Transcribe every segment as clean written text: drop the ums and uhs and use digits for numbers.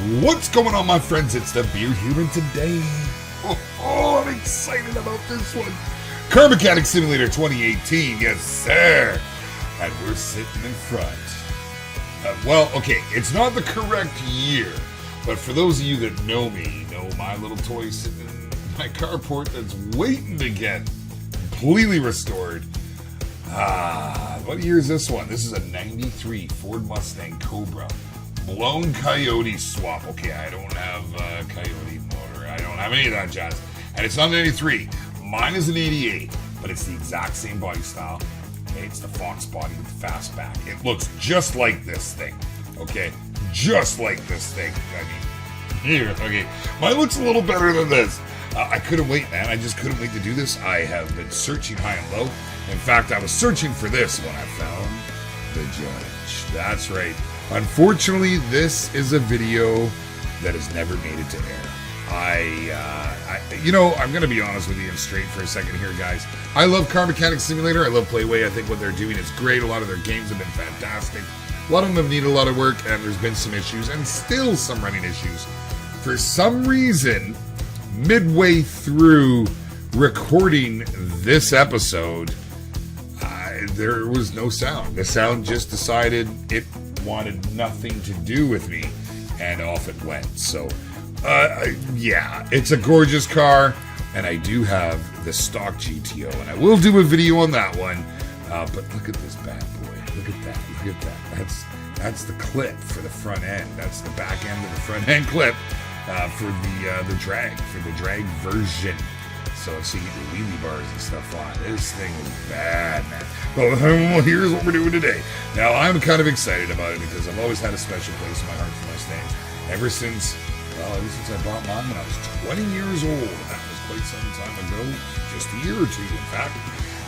What's going on, my friends? It's the Beer Human today. I'm excited about this one. Car Mechanic Simulator 2018, yes sir. And we're sitting in front. It's not the correct year, but for those of you that know me, know my little toy sitting in my carport that's waiting to get completely restored. What year is this one? This is a 93 Ford Mustang Cobra. Blown Coyote swap. Okay, I don't have a Coyote motor. I don't have any of that jazz. And it's not an 83. Mine is an 88, but it's the exact same body style. Okay, it's the Fox body with the fastback. It looks just like this thing. Okay, just like this thing. I mean, here. Okay, mine looks a little better than this. I couldn't wait, man. I just couldn't wait to do this. I have been searching high and low. In fact, I was searching for this when I found the judge. That's right. Unfortunately, this is a video that has never made it to air. I'm going to be honest with you and straight for a second here, guys. I love Car Mechanic Simulator. I love Playway. I think what they're doing is great. A lot of their games have been fantastic. A lot of them have needed a lot of work, and there's been some issues, and still some running issues. For some reason, midway through recording this episode, there was no sound. The sound just decided it wanted nothing to do with me, and off it went. So, yeah, it's a gorgeous car, and I do have the stock GTO, and I will do a video on that one. But look at this bad boy. Look at that. Look at that. That's the clip for the front end. That's the back end of the front end clip for the drag version. So you get your wheelie bars and stuff on. This thing is bad, man. Well, here's what we're doing today. Now, I'm kind of excited about it because I've always had a special place in my heart for Mustangs. Ever since I bought mine when I was 20 years old. That was quite some time ago. Just a year or two, in fact.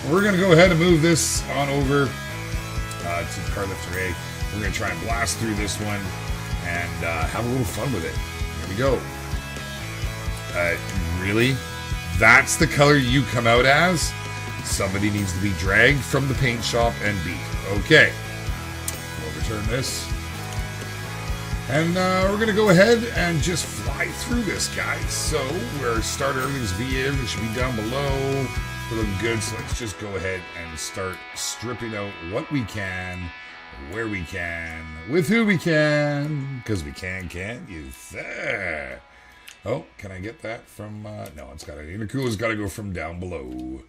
We're going to go ahead and move this on over to Car Lifter A. We're going to try and blast through this one and have a little fun with it. Here we go. Really? That's the color you come out as? Somebody needs to be dragged from the paint shop and beat. Okay. We'll return this. And we're going to go ahead and just fly through this, guys. So, where starter, everything's VA, everything should be down below. We're looking good, so let's just go ahead and start stripping out what we can, where we can, with who we can. Because we can, can't you? There. Oh, can I get that from, no, it's got to, intercooler's got to go from down below.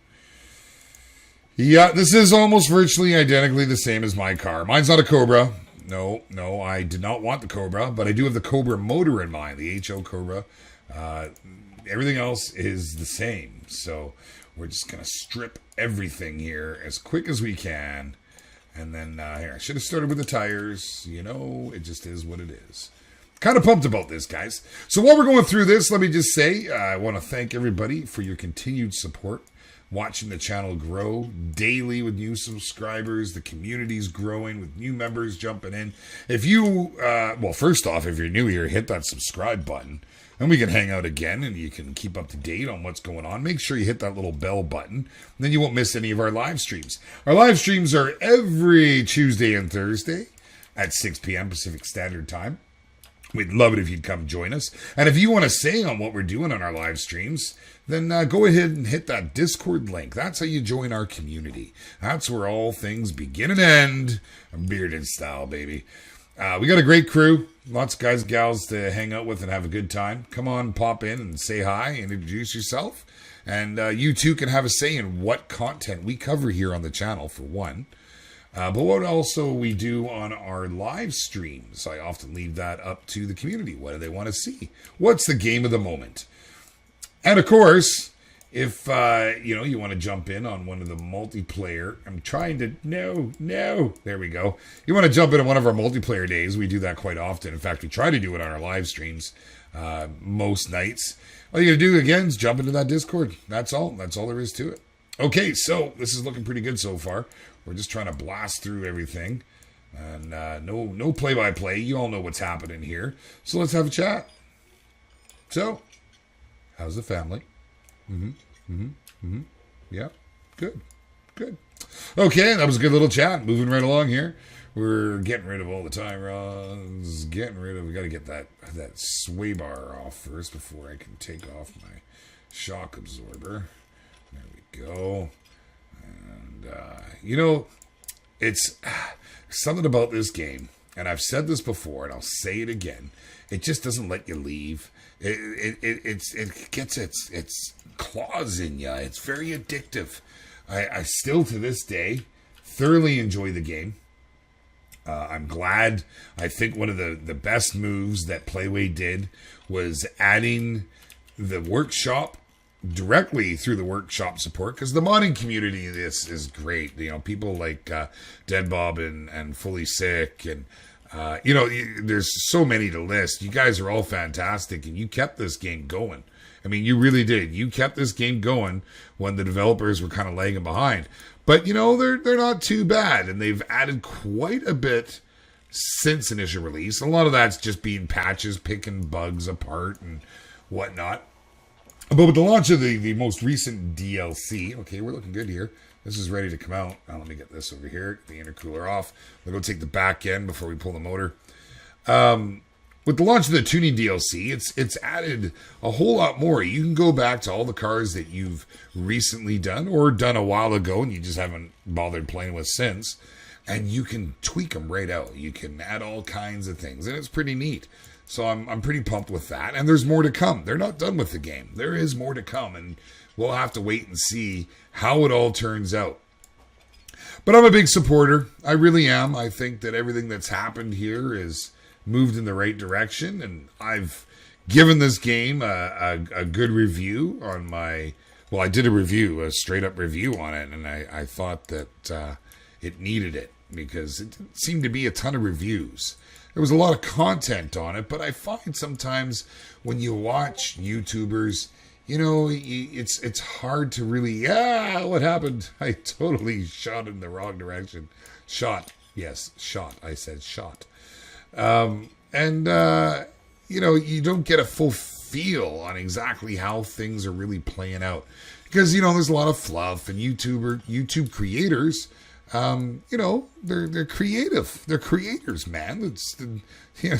Yeah, this is almost virtually identically the same as my car. Mine's not a Cobra. No, I did not want the Cobra, but I do have the Cobra motor in mind, the HO Cobra. Everything else is the same. So we're just going to strip everything here as quick as we can. And then, here, I should have started with the tires. You know, it just is what it is. Kind of pumped about this, guys. So while we're going through this, let me just say, I want to thank everybody for your continued support. Watching the channel grow daily with new subscribers. The community's growing with new members jumping in. If you, first off, if you're new here, hit that subscribe button. And we can hang out again and you can keep up to date on what's going on. Make sure you hit that little bell button. Then you won't miss any of our live streams. Our live streams are every Tuesday and Thursday at 6 p.m. Pacific Standard Time. We'd love it if you'd come join us. And if you want to say on what we're doing on our live streams, then go ahead and hit that Discord link. That's how you join our community. That's where all things begin and end. Bearded style, baby. We got a great crew. Lots of guys and gals to hang out with and have a good time. Come on, pop in and say hi and introduce yourself. And you too can have a say in what content we cover here on the channel, for one. But what also we do on our live streams, I often leave that up to the community. What do they want to see? What's the game of the moment? And of course, if you want to jump in on one of the multiplayer, there we go. You want to jump in on one of our multiplayer days? We do that quite often. In fact, we try to do it on our live streams most nights. All you got to do again is jump into that Discord. That's all. That's all there is to it. Okay, so this is looking pretty good so far. We're just trying to blast through everything. And no play-by-play. You all know what's happening here. So let's have a chat. So, how's the family? Yeah, good. Okay, that was a good little chat. Moving right along here. We're getting rid of all the tie rods. We got to get that sway bar off first before I can take off my shock absorber. There we go. And, it's something about this game, and I've said this before, and I'll say it again. It just doesn't let you leave. It gets its claws in you. It's very addictive. I still, to this day, thoroughly enjoy the game. I'm glad. I think one of the best moves that Playway did was adding the workshop directly through the workshop support, because the modding community is great. People like Dead Bob and Fully Sick, and there's so many to list. You guys are all fantastic, and you kept this game going. I mean, you really did. You kept this game going when the developers were kind of lagging behind. But, they're not too bad, and they've added quite a bit since initial release. A lot of that's just being patches, picking bugs apart and whatnot. But with the launch of the most recent DLC, okay, we're looking good here. This is ready to come out. Now let me get this over here, get the intercooler off. We'll go take the back end before we pull the motor. With the launch of the tuning DLC, it's added a whole lot more. You can go back to all the cars that you've recently done or done a while ago and you just haven't bothered playing with since, and you can tweak them right out. You can add all kinds of things, and it's pretty neat. So I'm pretty pumped with that, and there's more to come. They're not done with the game. There is more to come, and we'll have to wait and see how it all turns out. But I'm a big supporter. I really am. I think that everything that's happened here is moved in the right direction, and I've given this game a good review on my... Well, I did a straight-up review on it, and I thought that it needed it, because it didn't seem to be a ton of reviews. There was a lot of content on it, but I find sometimes when you watch YouTubers, it's hard to really... what happened? I totally shot in the wrong direction. Shot. Yes, shot. I said shot. You don't get a full feel on exactly how things are really playing out, because there's a lot of fluff, and YouTube creators, they're creative, they're creators, man. It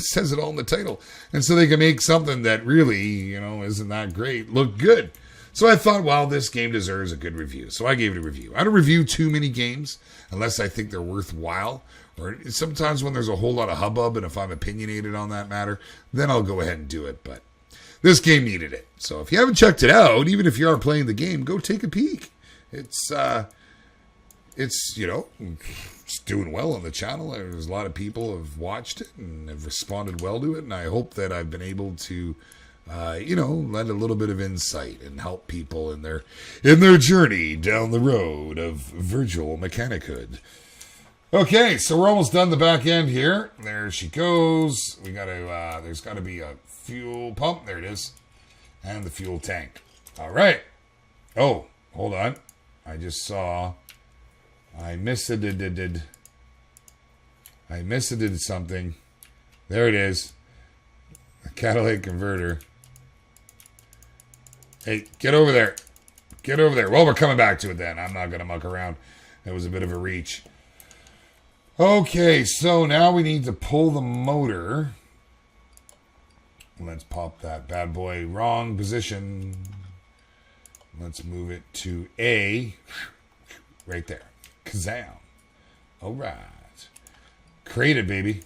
says it all in the title, and so they can make something that really isn't that great look good. So I thought, well, this game deserves a good review, so I gave it a review. I don't review too many games unless I think they're worthwhile. Or sometimes when there's a whole lot of hubbub, and if I'm opinionated on that matter, then I'll go ahead and do it. But this game needed it. So if you haven't checked it out, even if you aren't playing the game, go take a peek. It's doing well on the channel. There's a lot of people have watched it and have responded well to it. And I hope that I've been able to, lend a little bit of insight and help people in their journey down the road of virtual mechanichood. Okay, so we're almost done the back end here. There she goes. We got to, there's got to be a fuel pump. There it is. And the fuel tank. All right. Oh, hold on. I just saw, I missed something. There it is. A catalytic converter. Hey, get over there. Get over there. Well, we're coming back to it then. I'm not going to muck around. That was a bit of a reach. Okay, so now we need to pull the motor. Let's pop that bad boy. Wrong position. Let's move it to A. Right there. Kazam. All right. Crate it, baby.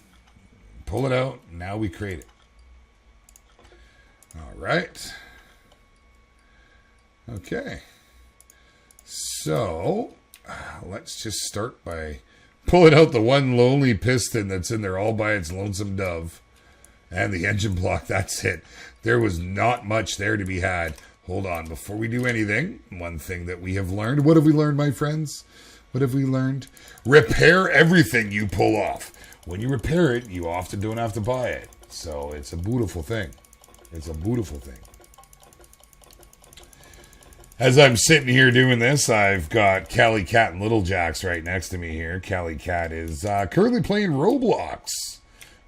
Pull it out. Now we crate it. All right. Okay. So, let's just start by pulling out the one lonely piston that's in there all by its lonesome dove. And the engine block, that's it. There was not much there to be had. Hold on, before we do anything, one thing that we have learned. What have we learned, my friends? What have we learned? Repair everything you pull off. When you repair it, you often don't have to buy it. So it's a beautiful thing. It's a beautiful thing. As I'm sitting here doing this, I've got Callie Cat and Little Jacks right next to me here. Callie Cat is currently playing Roblox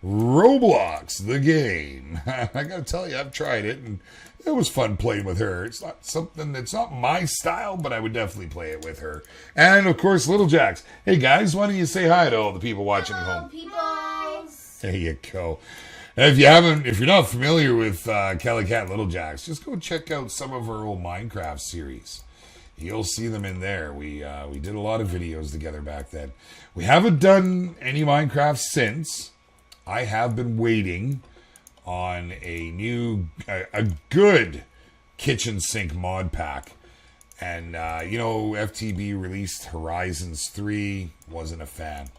Roblox, the game. I gotta tell you, I've tried it, and it was fun playing with her. It's not something that's not my style, but I would definitely play it with her. And, of course, Little Jax. Hey, guys, why don't you say hi to all the people watching at home? Peoples. There you go. And if you're not familiar with Kelly Cat Little Jax, just go check out some of our old Minecraft series. You'll see them in there. We did a lot of videos together back then. We haven't done any Minecraft since. I have been waiting on a good kitchen sink mod pack. And, FTB released Horizons 3. Wasn't a fan.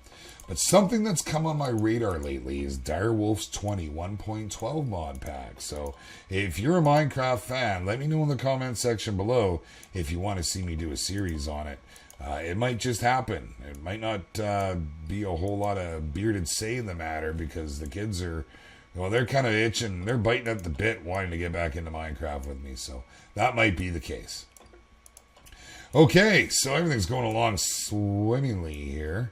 But something that's come on my radar lately is Direwolf's 20 1.12 mod pack. So if you're a Minecraft fan, let me know in the comment section below if you want to see me do a series on it. It might just happen. It might not be a whole lot of bearded say in the matter, because the kids are, they're kind of itching. They're biting at the bit wanting to get back into Minecraft with me. So that might be the case. Okay, so everything's going along swimmingly here.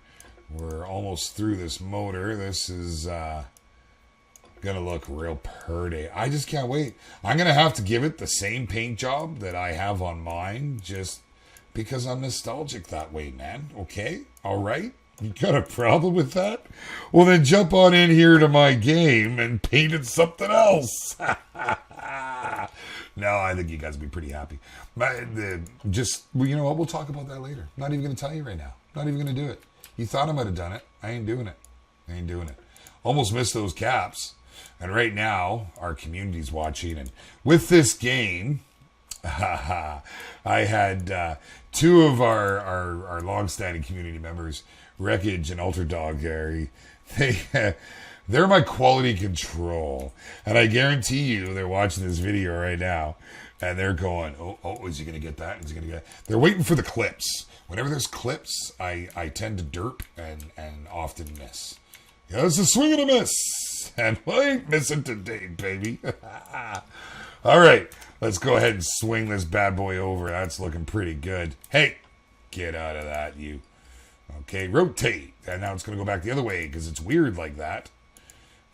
We're almost through this motor. This is going to look real pretty. I just can't wait. I'm going to have to give it the same paint job that I have on mine, just because I'm nostalgic that way, man. Okay? All right? You got a problem with that? Well, then jump on in here to my game and paint it something else. No, I think you guys will be pretty happy. You know what? We'll talk about that later. I'm not even going to tell you right now. Not even going to do it. You thought I might have done it. I ain't doing it. Almost missed those caps. And right now, our community's watching. And with this game, I had two of our long-standing community members, Wreckage and Alter Dog Gary. They're my quality control. And I guarantee you they're watching this video right now. And they're going, oh, is he going to get that? Is he going to get that? They're waiting for the clips. Whenever there's clips, I tend to derp and often miss. It's a swing and a miss. And I ain't missing today, baby. All right, let's go ahead and swing this bad boy over. That's looking pretty good. Hey, get out of that, you. Okay, rotate. And now it's going to go back the other way because it's weird like that.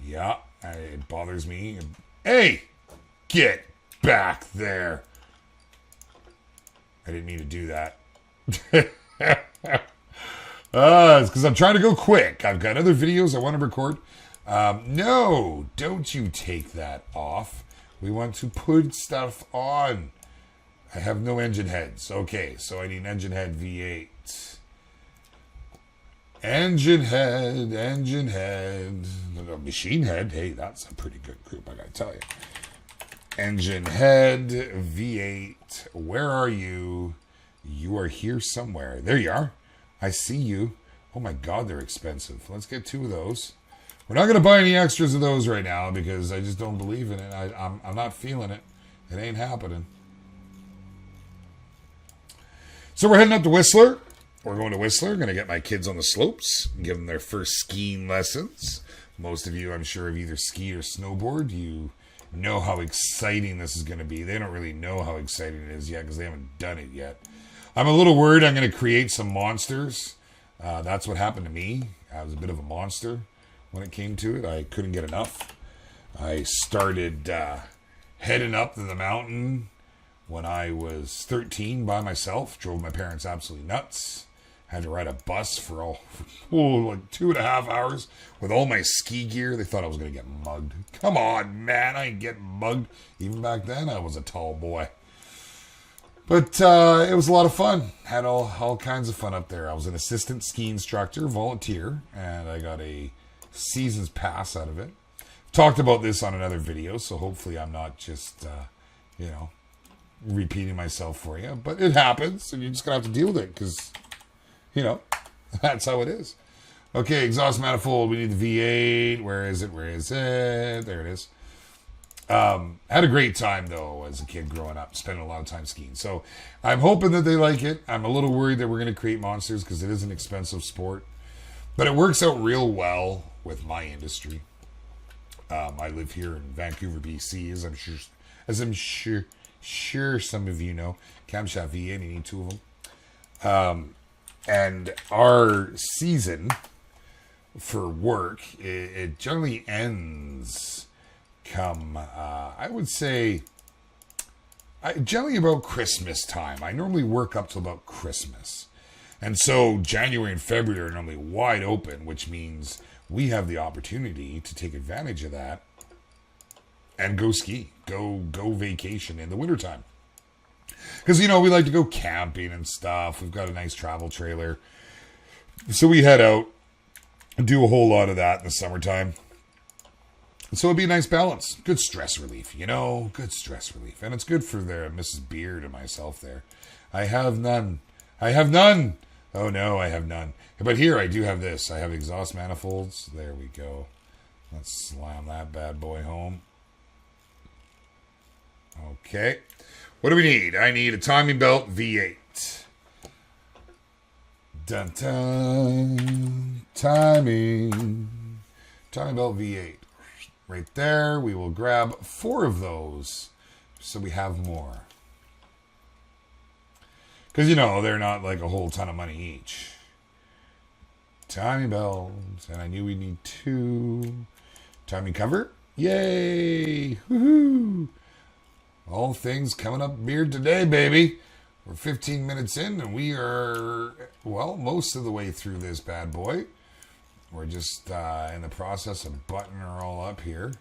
Yeah, it bothers me. Hey, get back there. I didn't mean to do that. It's because I'm trying to go quick. I've got other videos I want to record. No, don't you take that off. We want to put stuff on. I have no engine heads. Okay, so I need an engine head V8. Engine head. Machine head. Hey, that's a pretty good group, I gotta tell you. Engine head V8. Where are you? You are here somewhere. There you are. I see you. Oh my God, they're expensive. Let's get two of those. We're not going to buy any extras of those right now because I just don't believe in it. I'm not feeling it. It ain't happening. So we're heading up to Whistler. We're going to Whistler. Going to get my kids on the slopes and give them their first skiing lessons. Most of you, I'm sure, have either skied or snowboard. You know how exciting this is going to be. They don't really know how exciting it is yet because they haven't done it yet. I'm a little worried I'm going to create some monsters. That's what happened to me. I was a bit of a monster when it came to it. I couldn't get enough. I started heading up to the mountain when I was 13 by myself. Drove my parents absolutely nuts. Had to ride a bus for like 2.5 hours with all my ski gear. They thought I was going to get mugged. Come on, man. I ain't getting mugged. Even back then, I was a tall boy. But it was a lot of fun. Had all kinds of fun up there. I was an assistant ski instructor, volunteer, and I got a season's pass out of it. Talked about this on another video, so hopefully I'm not just, repeating myself for you. But it happens, and you're just going to have to deal with it because, that's how it is. Okay, exhaust manifold. We need the V8. Where is it? There it is. Had a great time, though, as a kid growing up. Spending a lot of time skiing. So I'm hoping that they like it. I'm a little worried that we're going to create monsters because it is an expensive sport. But it works out real well with my industry. I live here in Vancouver, BC, as I'm sure some of you know. Camshaft V8, you need two of them. And our season for work, it generally ends come, I would say, generally about Christmas time. I normally work up till about Christmas. And so January and February are normally wide open, which means we have the opportunity to take advantage of that and go ski, go vacation in the wintertime. Because, you know, we like to go camping and stuff. We've got a nice travel trailer. So we head out and do a whole lot of that in the summertime. So it'd be a nice balance. Good stress relief, you know, good stress relief. And it's good for the Mrs. Beard and myself there. I have none. I have none. Oh no, I have none. But here I do have this. I have exhaust manifolds. There we go. Let's slam that bad boy home. Okay. What do we need? I need a timing belt V8. Dun dun. Timing belt V8. Right there. We will grab 4 of those so we have more. Because, you know, they're not like a whole ton of money each. Timing belts. And I knew we need 2. Timing cover. Yay! Woohoo! All things coming up beard today, baby. We're 15 minutes in and we are, well, most of the way through this bad boy. We're just in the process of buttoning her all up here.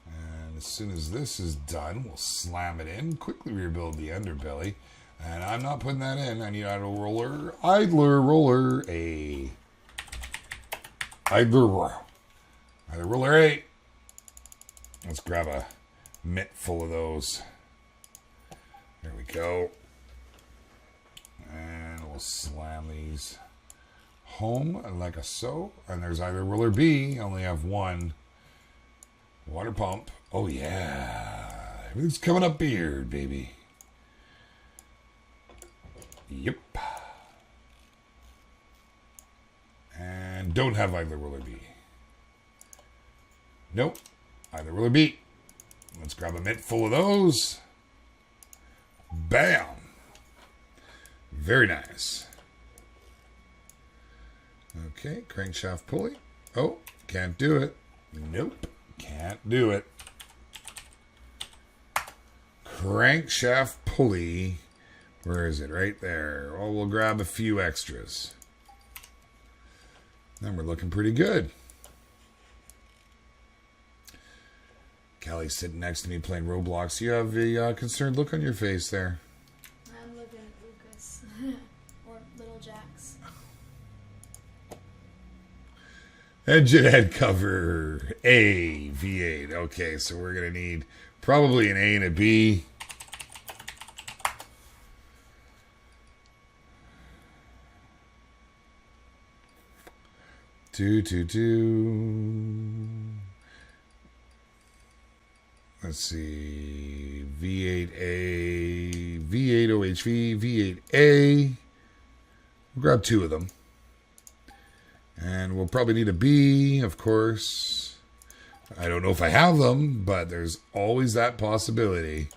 And as soon as this is done, we'll slam it in. Quickly rebuild the underbelly. And I'm not putting that in. I need idler roller. Idler roller A. Idler roller A. Let's grab a mitt full of those. There we go. And we'll slam these home like a so. And there's either roller B. I only have 1. Water pump. Oh yeah. Everything's coming up beard, baby. Yep. And don't have either roller B. Nope. Either roller B. Let's grab a mitt full of those. Bam. Very nice. Okay, crankshaft pulley. Oh, can't do it. Nope, can't do it. Crankshaft pulley. Where is it? Right there. Oh, we'll grab a few extras. Then we're looking pretty good. Callie's sitting next to me playing Roblox. You have a concerned look on your face there. I'm looking at Lucas. Or Little Jax. Engine head cover A, V8. Okay, so we're going to need probably an A and a B. Let's see. V8A, V8 OHV, V8A. We'll grab 2 of them. And we'll probably need a B, of course. I don't know if I have them, but there's always that possibility.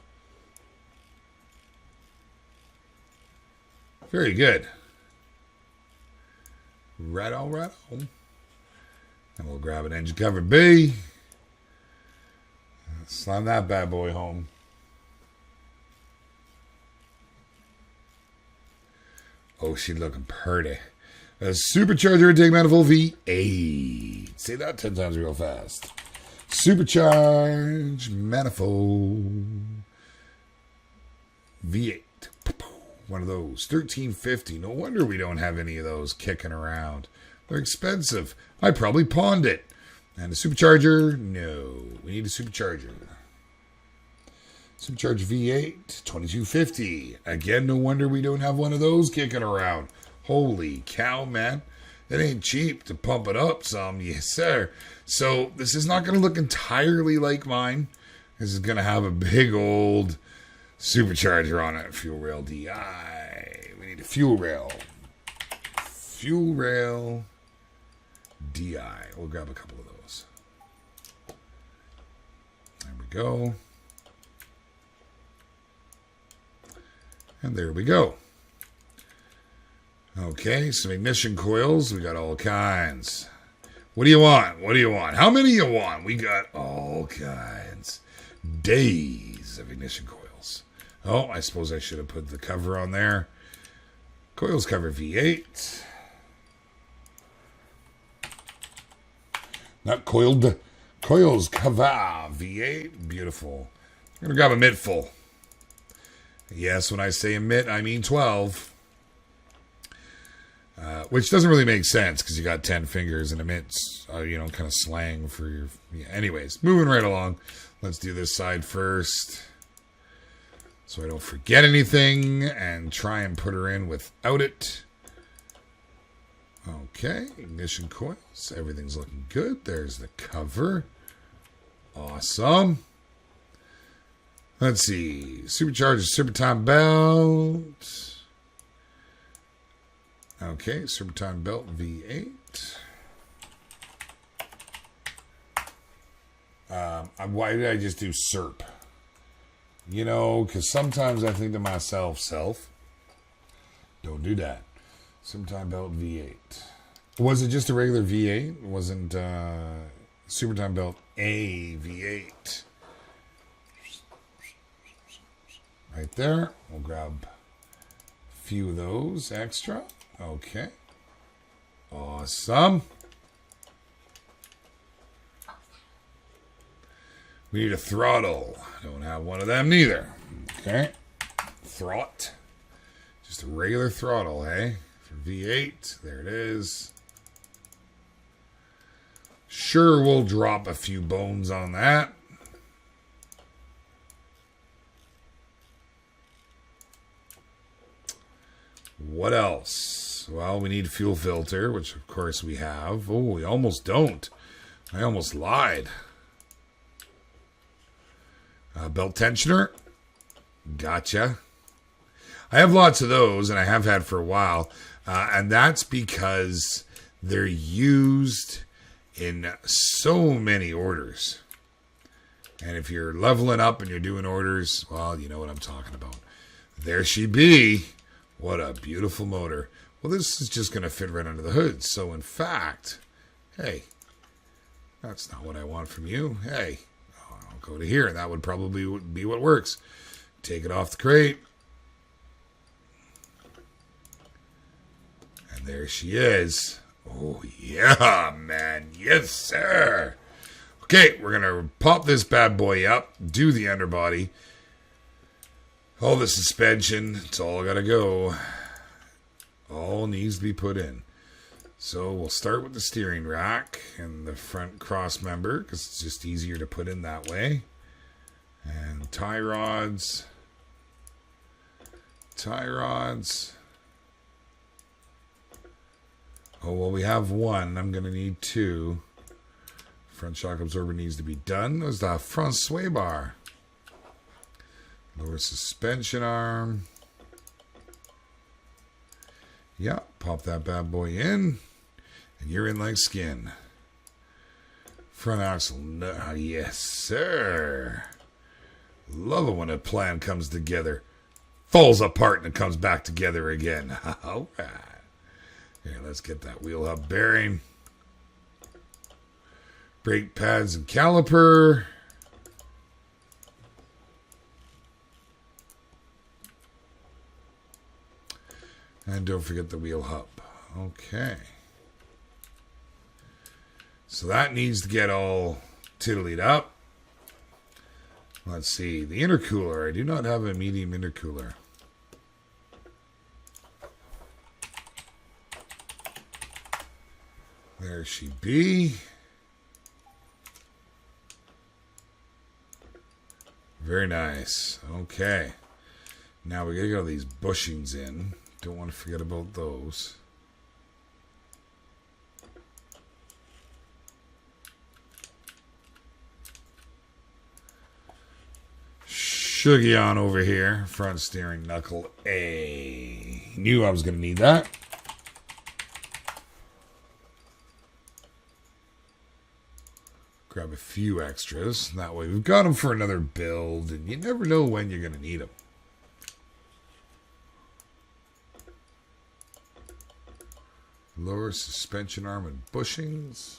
Very good. Right on, right on. And we'll grab an engine cover B. Slam that bad boy home. Oh, she's looking pretty. A supercharger intake manifold V8. Say that 10 times real fast. Supercharged manifold V8. One of those. 1350. No wonder we don't have any of those kicking around. They're expensive. I probably pawned it. And a supercharger? No. We need a supercharger. Supercharge V8, 2250. Again, no wonder we don't have one of those kicking around. Holy cow, man. It ain't cheap to pump it up some. Yes, sir. So this is not going to look entirely like mine. This is going to have a big old supercharger on it. Fuel rail DI. We need a fuel rail. Fuel rail DI. We'll grab a couple of those. There we go. And there we go. Okay, some ignition coils. We got all kinds. What do you want? What do you want? How many you want? We got all kinds. Days of ignition coils. Oh, I suppose I should have put the cover on there. Coils cover V8. Not coiled. Coils cover V8. Beautiful. I'm going to grab a mitt full. Yes, when I say a mitt, I mean 12. Which doesn't really make sense because you got 10 fingers and a mitt's, kind of slang for your... Yeah, anyways, moving right along. Let's do this side first. So I don't forget anything and try and put her in without it. Okay, ignition coils. Everything's looking good. There's the cover. Awesome. Let's see. Supercharged Serpentine belt. Okay, Serpentine belt V8. Why did I just do Serp? Because sometimes I think to myself, don't do that. Serpentine belt V8. Was it just a regular V8? Wasn't Serpentine belt A V8? Right there. We'll grab a few of those extra. Okay. Awesome. We need a throttle. Don't have one of them neither. Okay. Throt. Just a regular throttle, hey? For V8. There it is. Sure, we'll drop a few bones on that. What else? Well, we need a fuel filter, which of course we have. Oh, we almost don't. I almost lied. Belt tensioner. Gotcha. I have lots of those, and I have had for a while. And that's because they're used in so many orders. And if you're leveling up and you're doing orders, well, you know what I'm talking about. There she be. What a beautiful motor. Well, this is just going to fit right under the hood. So, in fact, hey, that's not what I want from you. Hey, I'll go to here, and that would probably be what works. Take it off the crate. And there she is. Oh, yeah, man. Yes, sir. Okay, we're going to pop this bad boy up, do the underbody. All the suspension, it's all got to go. All needs to be put in. So we'll start with the steering rack and the front cross member because it's just easier to put in that way. And tie rods. Tie rods. Oh, well, we have one. I'm going to need two. Front shock absorber needs to be done. There's the front sway bar. Lower suspension arm. Yeah, pop that bad boy in. And you're in like skin. Front axle. No, yes, sir. Love it when a plan comes together. Falls apart and it comes back together again. All right. Here, let's get that wheel hub bearing. Brake pads and caliper. And don't forget the wheel hub. Okay. So that needs to get all tiddlied up. Let's see. The intercooler. I do not have a medium intercooler. There she be. Very nice. Okay. Now we gotta get all these bushings in. Don't want to forget about those. Shuggy on over here. Front steering knuckle A. Knew I was going to need that. Grab a few extras. That way we've got them for another build. And you never know when you're going to need them. Lower suspension arm and bushings.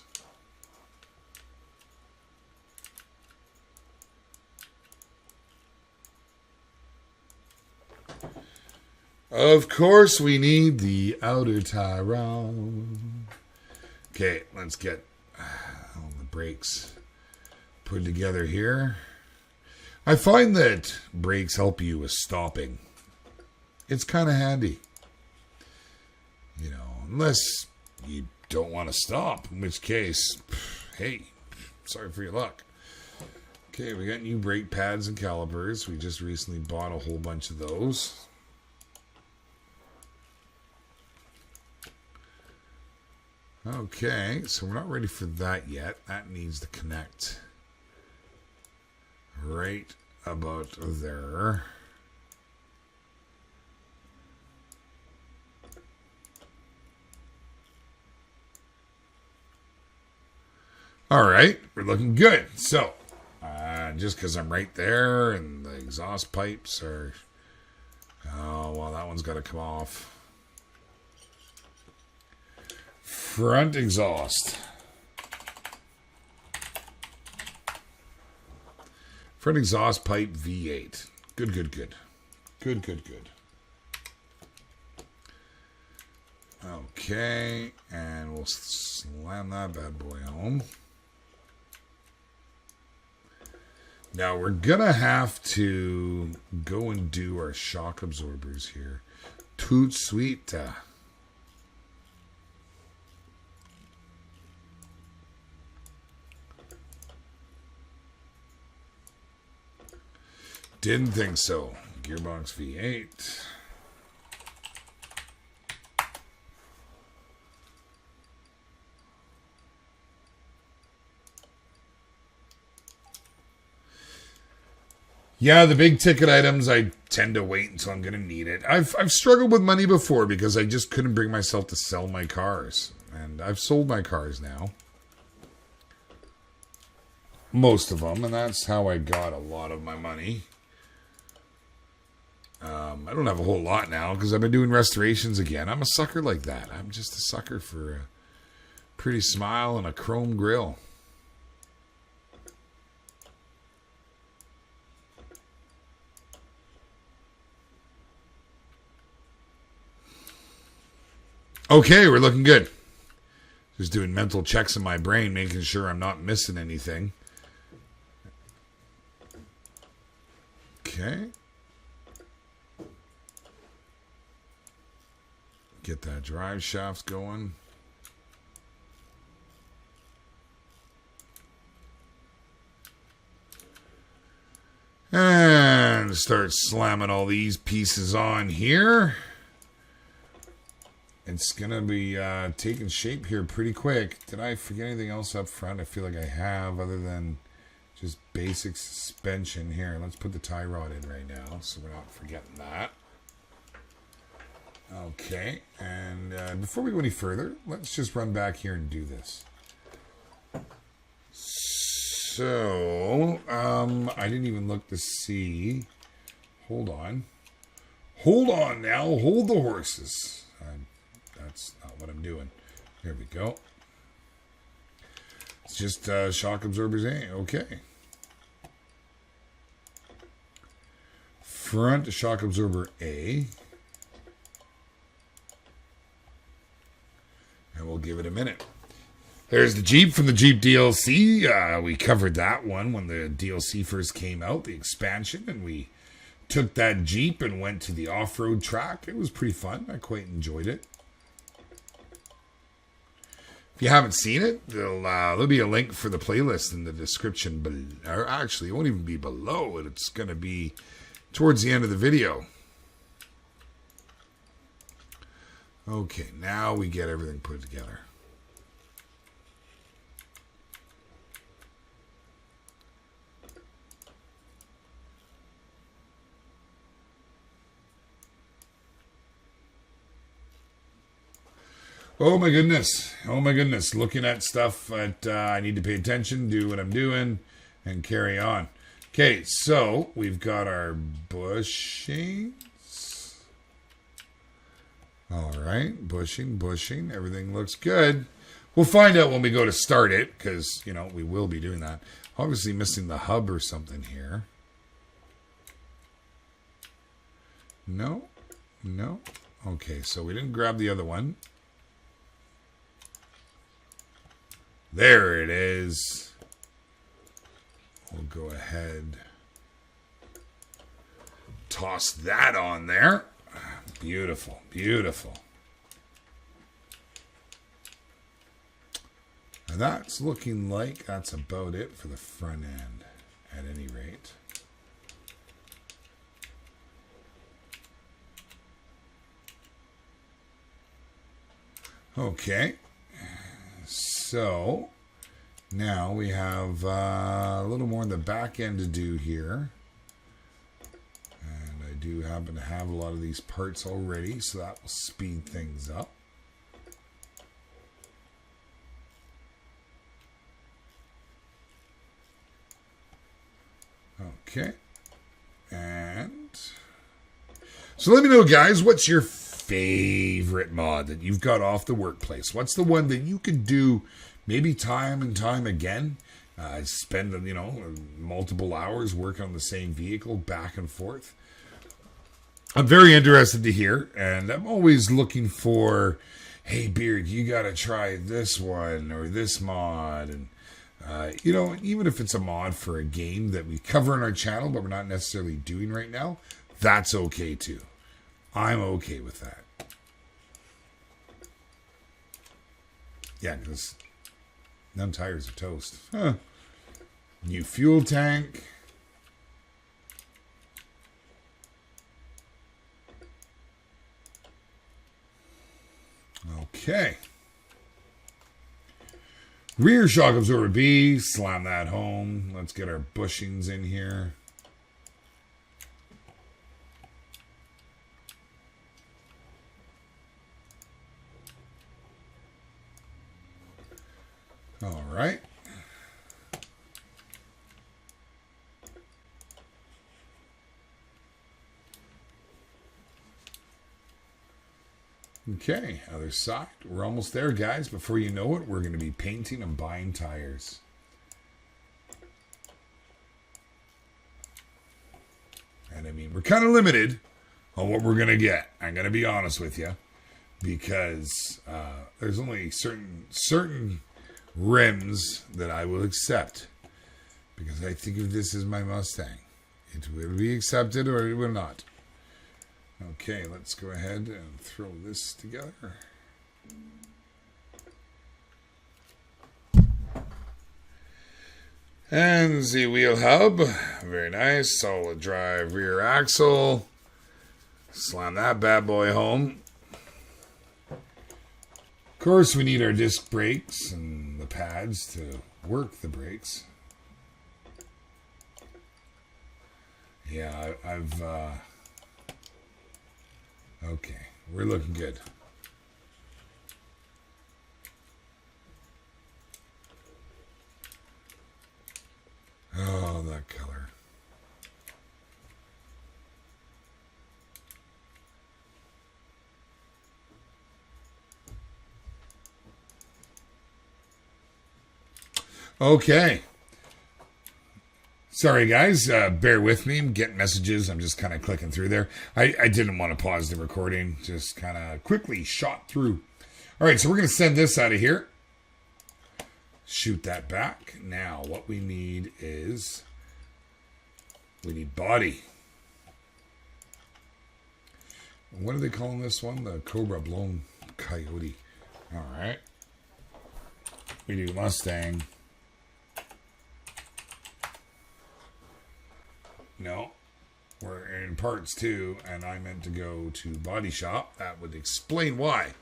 Of course, we need the outer tie round. Okay, let's get all the brakes put together here. I find that brakes help you with stopping. It's kind of handy. You know, unless you don't want to stop, in which case, hey, sorry for your luck. Okay, we got new brake pads and calipers. We just recently bought a whole bunch of those. Okay, so we're not ready for that yet. That needs to connect right about there. All right, we're looking good. So, just because I'm right there and the exhaust pipes are... Oh, well, that one's got to come off. Front exhaust. Front exhaust pipe V8. Good, good, good. Good, good, good. Okay, and we'll slam that bad boy home. Now we're gonna have to go and do our shock absorbers here. Toot sweet. Didn't think so. Gearbox V8. Yeah, the big ticket items, I tend to wait until I'm going to need it. I've struggled with money before because I just couldn't bring myself to sell my cars. And I've sold my cars now. Most of them, and that's how I got a lot of my money. I don't have a whole lot now because I've been doing restorations again. I'm a sucker like that. I'm just a sucker for a pretty smile and a chrome grille. Okay, we're looking good. Just doing mental checks in my brain, making sure I'm not missing anything. Okay. Get that drive shaft going. And start slamming all these pieces on here. It's going to be taking shape here pretty quick. Did I forget anything else up front? I feel like I have, other than just basic suspension here. Let's put the tie rod in right now so we're not forgetting that. Okay, and before we go any further, let's just run back here and do this. So, I didn't even look to see. Hold on. Hold on now. Hold the horses. That's not what I'm doing. There we go. It's just shock absorbers A. Okay. Front shock absorber A. And we'll give it a minute. There's the Jeep from the Jeep DLC. We covered that one when the DLC first came out, the expansion, and we took that Jeep and went to the off-road track. It was pretty fun. I quite enjoyed it. If you haven't seen it, there'll be a link for the playlist in the description below. Or actually, it won't even be below it. It's going to be towards the end of the video. Okay, now we get everything put together. Oh my goodness. Oh my goodness. Looking at stuff that I need to pay attention, do what I'm doing, and carry on. Okay, so we've got our bushings. All right, bushing. Everything looks good. We'll find out when we go to start it, because, you know, we will be doing that. Obviously missing the hub or something here. No, No. Okay, so we didn't grab the other one. There it is. We'll go ahead. Toss that on there. Beautiful, beautiful. Now that's looking like that's about it for the front end, at any rate. Okay, so now we have a little more on the back end to do here. And I do happen to have a lot of these parts already, so that will speed things up. Okay, and so let me know, guys, what's your favorite mod that you've got off the workplace? What's the one that you could do maybe time and time again? Spend, multiple hours working on the same vehicle back and forth. I'm very interested to hear, and I'm always looking for, hey, Beard, you got to try this one or this mod. And, even if it's a mod for a game that we cover on our channel, but we're not necessarily doing right now, that's okay too. I'm okay with that. Yeah, because them tires are toast. Huh. New fuel tank. Okay. Rear shock absorber B. Slam that home. Let's get our bushings in here. All right. Okay, other side. We're almost there, guys. Before you know it, we're going to be painting and buying tires. And I mean, we're kind of limited on what we're going to get. I'm going to be honest with you. Because there's only certain rims that I will accept. Because I think if this is my Mustang, it will be accepted or it will not. Okay, let's go ahead and throw this together. And the wheel hub. Very nice. Solid drive rear axle. Slam that bad boy home. Of course, we need our disc brakes and the pads to work the brakes. Yeah, I've okay, we're looking good. Oh, that color. Okay. Sorry, guys. Bear with me. I'm getting messages. I'm just kind of clicking through there. I didn't want to pause the recording. Just kind of quickly shot through. All right, so we're going to send this out of here. Shoot that back. Now, what we need is we need body. What are they calling this one? The Cobra Blown Coyote. All right. We do Mustang. No, we're in parts 2, and I meant to go to body shop. That would explain why.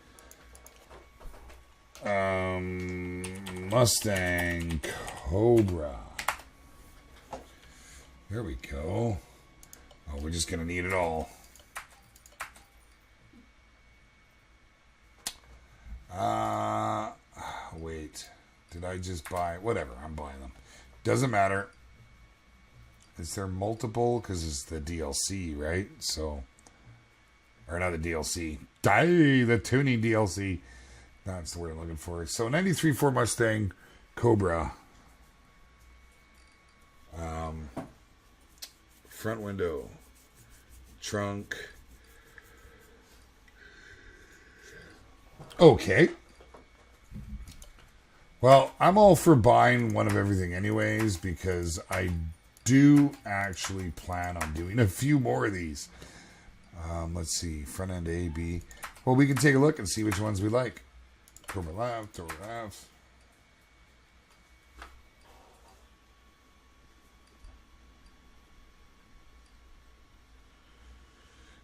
Mustang Cobra. There we go. Oh, we're just gonna need it all. Wait. Did I just buy? Whatever, I'm buying them. Doesn't matter. Is there multiple? Because it's the DLC, right? So, or not the DLC. The tuning DLC. That's the word I'm looking for. So, 93 Ford Mustang Cobra. Front window. Trunk. Okay. Well, I'm all for buying one of everything anyways, because I do actually plan on doing a few more of these. Let's see. Front end A, B. Well, we can take a look and see which ones we like. Cobra left, over left.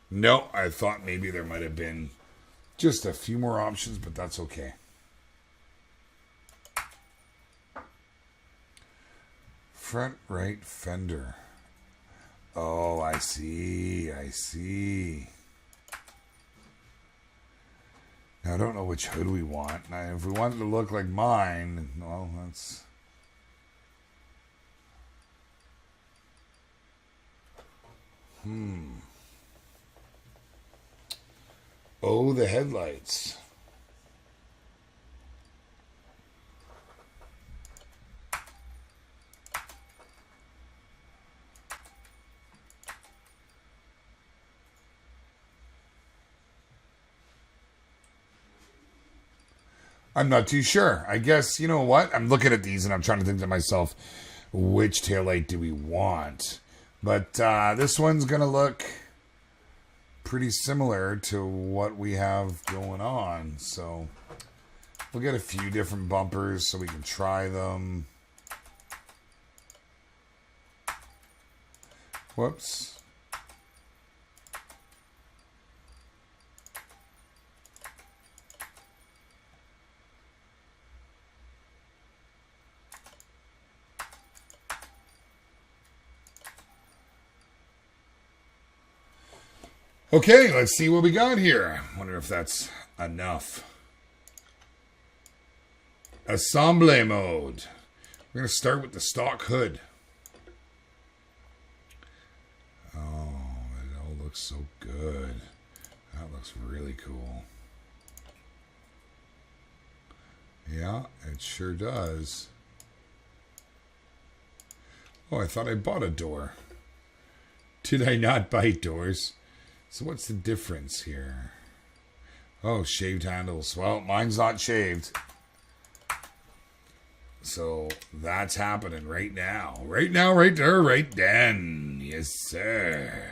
No, I thought maybe there might have been just a few more options, but that's okay. Front right fender. Oh, I see. I see. Now, I don't know which hood we want. Now, if we want it to look like mine, well, that's... Oh, the headlights. I'm not too sure. I guess, you know what? I'm looking at these and I'm trying to think to myself, which taillight do we want? But this one's going to look pretty similar to what we have going on. So we'll get a few different bumpers so we can try them. Whoops. Okay, let's see what we got here. Wonder if that's enough. Assemble mode. We're going to start with the stock hood. Oh, it all looks so good. That looks really cool. Yeah, it sure does. Oh, I thought I bought a door. Did I not buy doors? So what's the difference here? Oh, shaved handles. Well, mine's not shaved. So that's happening right now. Right now, right there, right then. Yes, sir.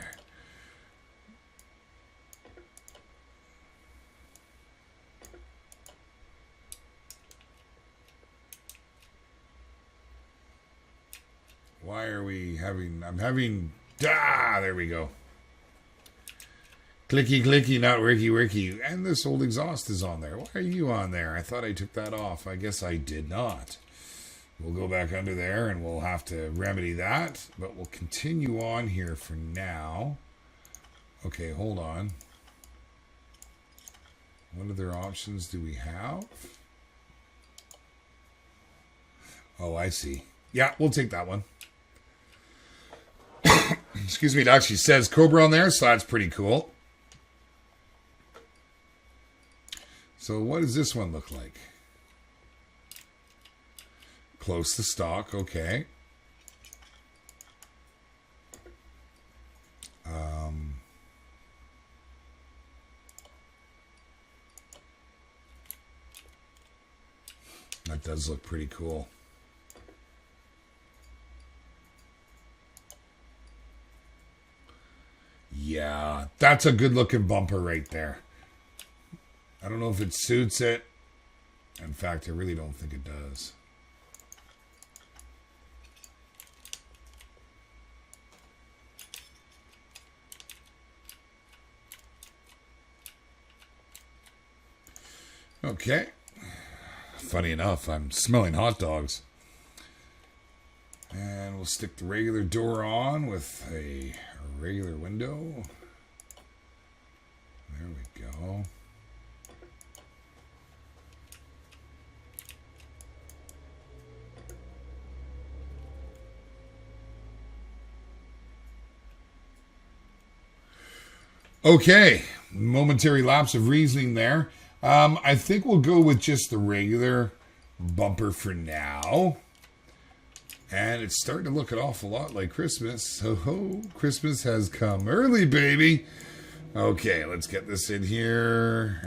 Why are we having... I'm having... Ah, there we go. Clicky, clicky, not ricky, ricky. And this old exhaust is on there. Why are you on there? I thought I took that off. I guess I did not. We'll go back under there and we'll have to remedy that. But we'll continue on here for now. Okay, hold on. What other options do we have? Oh, I see. Yeah, we'll take that one. Excuse me, it actually says Cobra on there, so that's pretty cool. So what does this one look like? Close to stock, okay. That does look pretty cool. Yeah, that's a good looking bumper right there. I don't know if it suits it. In fact, I really don't think it does. Okay. Funny enough, I'm smelling hot dogs. And we'll stick the regular door on with a regular window. There we go. Okay, momentary lapse of reasoning there. I think we'll go with just the regular bumper for now. And it's starting to look an awful lot like Christmas. So, Christmas has come early, baby. Okay, let's get this in here.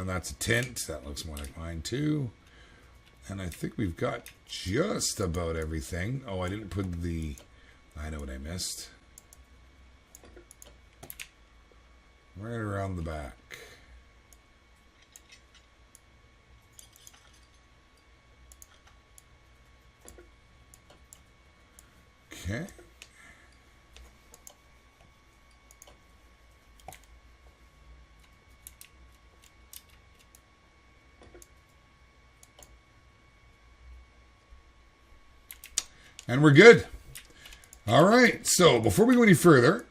That's a tint. That looks more like mine too. And I think we've got just about everything. Oh, I didn't put the... I know what I missed. Right around the back. Okay. And we're good. All right. So before we go any further,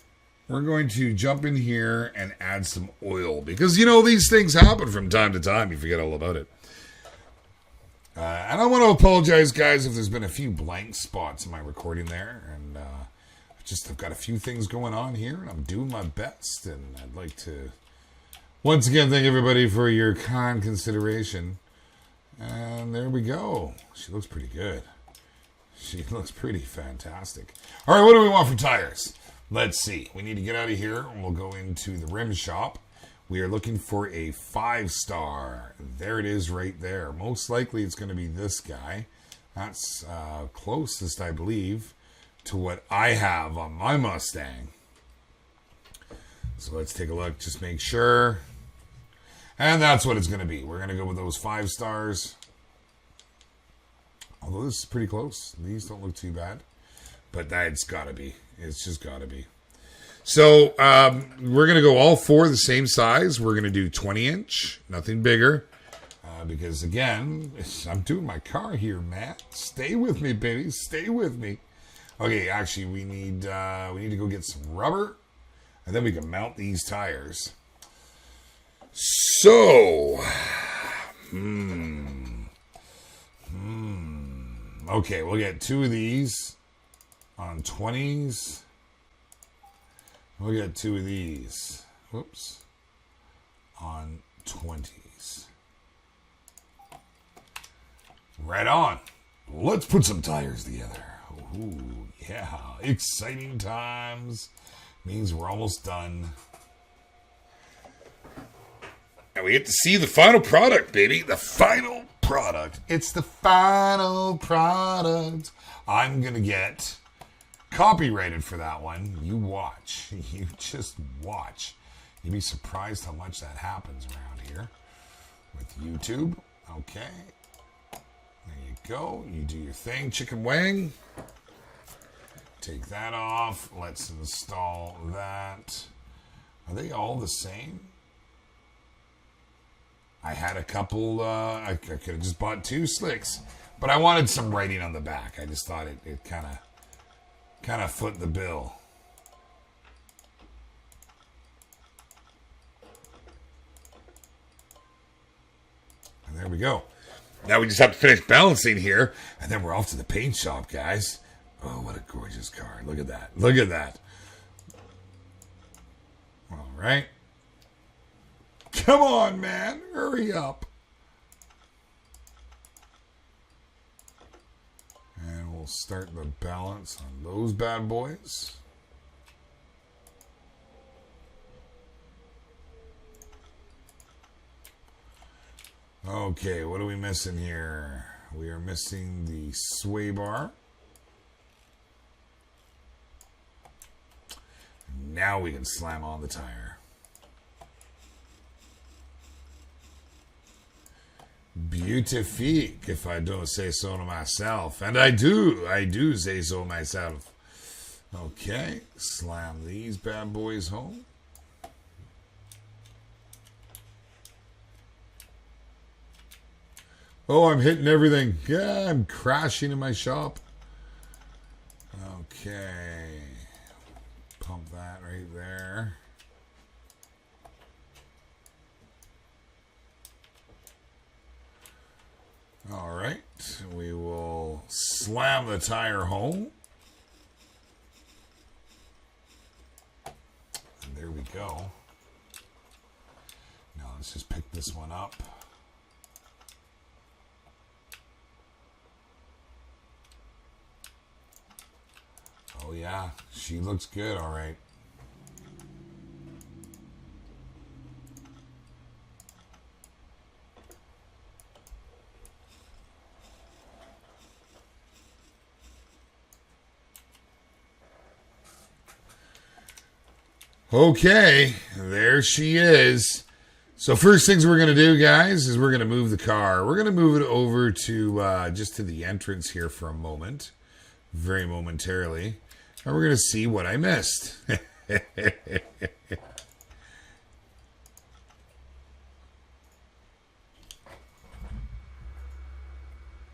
we're going to jump in here and add some oil because, you know, these things happen from time to time. You forget all about it. And I want to apologize, guys, if there's been a few blank spots in my recording there. And I've got a few things going on here, and I'm doing my best. And I'd like to once again thank everybody for your kind consideration. And there we go. She looks pretty good. She looks pretty fantastic. All right, what do we want for tires? Let's see. We need to get out of here, and we'll go into the rim shop. We are looking for a 5-star. There it is right there. Most likely it's going to be this guy. That's closest, I believe, to what I have on my Mustang. So let's take a look. Just make sure. And that's what it's going to be. We're going to go with those 5 stars. Although this is pretty close. These don't look too bad. But that's got to be. It's just got to be. So we're going to go all 4 the same size. We're going to do 20-inch, nothing bigger. Because, again, I'm doing my car here, Matt. Stay with me, baby. Stay with me. Okay, actually, we need to go get some rubber. And then we can mount these tires. So, okay, we'll get 2 of these on 20s. We'll get 2 of these. Whoops. On 20s. Right on. Let's put some tires together. Ooh, yeah. Exciting times. Means we're almost done. And we get to see the final product, baby. The final product. It's the final product. I'm going to get copyrighted for that one. You watch. You just watch. You'd be surprised how much that happens around here with YouTube. Okay. There you go. You do your thing, chicken wing. Take that off. Let's install that. Are they all the same? I had a couple, I could have just bought 2 slicks, but I wanted some writing on the back. I just thought it kind of foot the bill. And there we go. Now we just have to finish balancing here, and then we're off to the paint shop, guys. Oh, what a gorgeous car. Look at that. Look at that. All right. Come on, man. Hurry up. And we'll start the balance on those bad boys. Okay, what are we missing here? We are missing the sway bar. Now we can slam on the tire. Beautifique, if I don't say so to myself. And I do say so myself. Okay, slam these bad boys home. Oh, I'm hitting everything. Yeah, I'm crashing in my shop. Okay. Pump that right there. All right. We will slam the tire home. And there we go. Now let's just pick this one up. Oh yeah, she looks good, all right. Okay, there she is. So first things we're going to do, guys, is we're going to move the car. We're going to move it over to just to the entrance here for a moment, very momentarily. And we're going to see what I missed.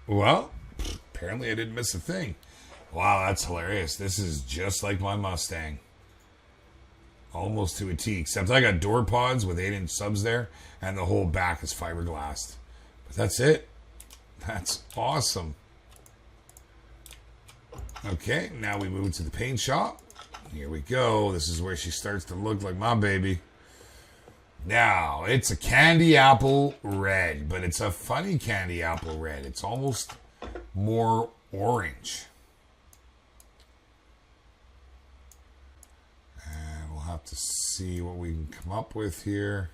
Well, apparently I didn't miss a thing. Wow, that's hilarious. This is just like my Mustang. Almost to a T, except I got door pods with 8-inch subs there, and the whole back is fiberglassed. But that's it. That's awesome. Okay, now we move to the paint shop. Here we go. This is where she starts to look like my baby. Now, it's a candy apple red, but it's a funny candy apple red. It's almost more orange. And we'll have to see what we can come up with here.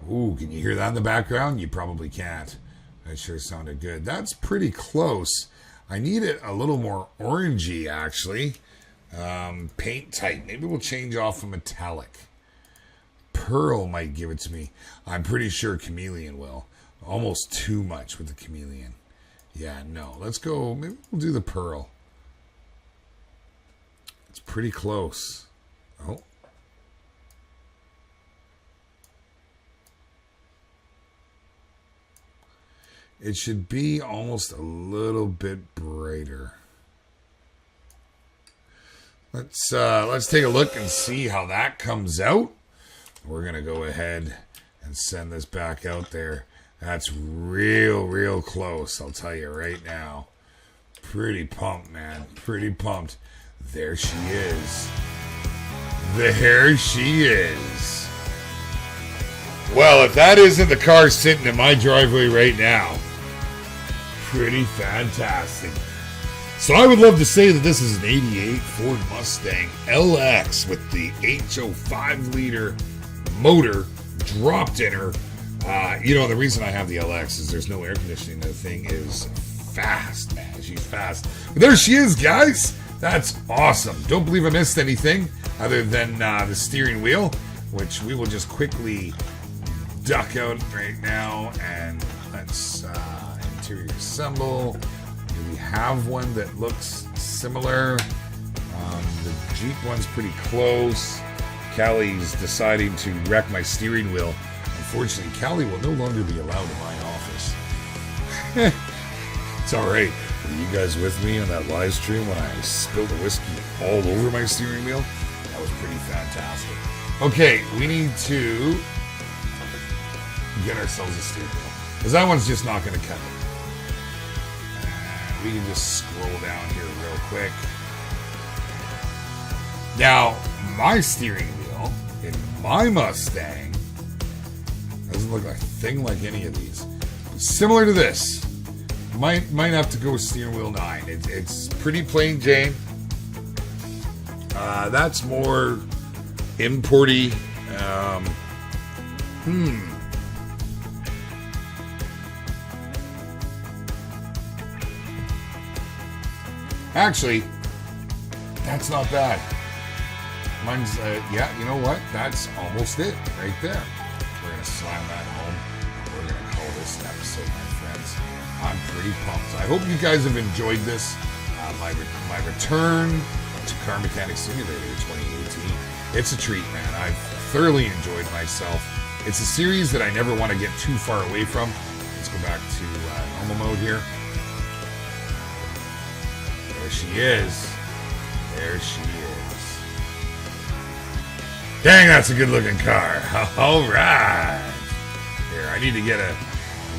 Ooh, can you hear that in the background? You probably can't. That sure sounded good. That's pretty close. I need it a little more orangey, actually. Paint type. Maybe we'll change off a metallic. Pearl might give it to me. I'm pretty sure chameleon will. Almost too much with the chameleon. Yeah, no. Let's go. Maybe we'll do the pearl. It's pretty close. Oh. It should be almost a little bit brighter. Let's take a look and see how that comes out. We're gonna go ahead and send this back out there. That's real close, I'll tell you right now. Pretty pumped, man. Pretty pumped. There she is. There she is. Well, if that isn't the car sitting in my driveway right now, pretty fantastic. So I would love to say that this is an 88 Ford Mustang LX with the HO5 liter motor dropped in her. The reason I have the LX is there's no air conditioning. The thing is fast, man. She's fast. But there she is, guys. That's awesome. Don't believe I missed anything other than the steering wheel, which we will just quickly duck out right now, and let's interior assemble. Do we have one that looks similar? The Jeep one's pretty close. Callie's deciding to wreck my steering wheel. Unfortunately, Callie will no longer be allowed in my office. It's alright. Were you guys with me on that live stream when I spilled the whiskey all over my steering wheel? That was pretty fantastic. Okay, we need to get ourselves a steering wheel, because that one's just not going to cut it. We can just scroll down here real quick. Now, my steering wheel in my Mustang doesn't look a thing like any of these. Similar to this. Might have to go with steering wheel 9. It's pretty plain Jane. That's more importy. Actually, that's not bad. Mine's, you know what? That's almost it right there. We're going to slam that home. We're going to call this an episode, my friends. I'm pretty pumped. I hope you guys have enjoyed this. My return to Car Mechanic Simulator 2018. It's a treat, man. I've thoroughly enjoyed myself. It's a series that I never want to get too far away from. Let's go back to normal mode here. There she is. There she is. Dang, that's a good looking car. All right. Here, I need to get a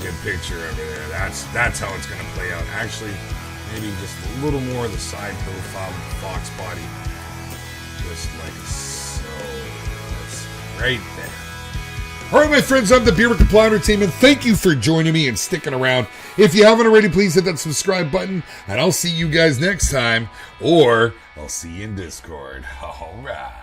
good picture over there. That's how it's going to play out. Actually, maybe just a little more of the side profile of the Fox body. Just like so. That's right there. All right, my friends, I'm the Beer with the Plounder team, and thank you for joining me and sticking around. If you haven't already, please hit that subscribe button, and I'll see you guys next time, or I'll see you in Discord. All right.